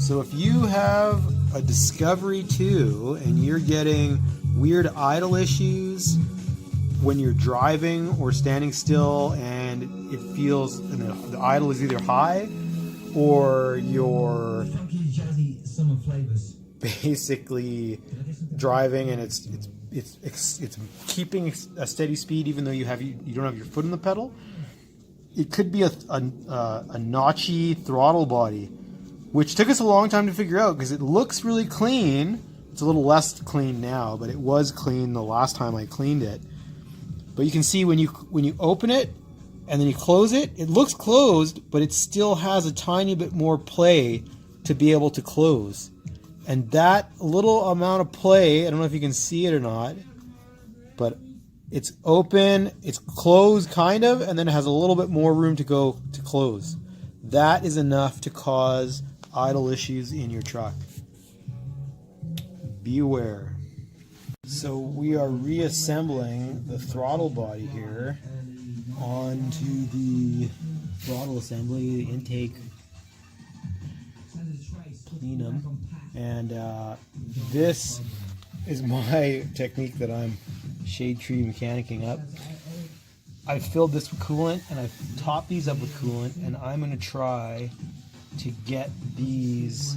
So if you have a Discovery 2 and you're getting weird idle issues when you're driving or standing still and it feels the idle is either high or you're basically driving and it's keeping a steady speed even though you don't have your foot on the pedal, it could be a notchy throttle body, which took us a long time to figure out because it looks really clean. It's a little less clean now, but it was clean the last time I cleaned it. But you can see when you open it and then you close it, it looks closed, but it still has a tiny bit more play to be able to close. And that little amount of play, I don't know if you can see it or not, but it's open, it's closed kind of, and then it has a little bit more room to go to close. That is enough to cause idle issues in your truck. Beware. So we are reassembling the throttle body here onto the throttle assembly, the intake plenum, and this is my technique that I'm shade tree mechanicking up. I've filled this with coolant and I've topped these up with coolant, and I'm going to try to get these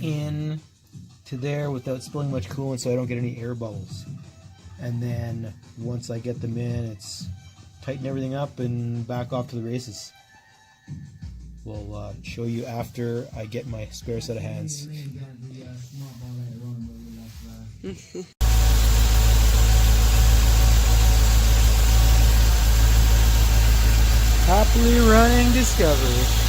in to there without spilling much coolant so I don't get any air bubbles. And then once I get them in, it's tighten everything up and back off to the races. We'll show you after I get my spare set of hands. Happily running Discovery.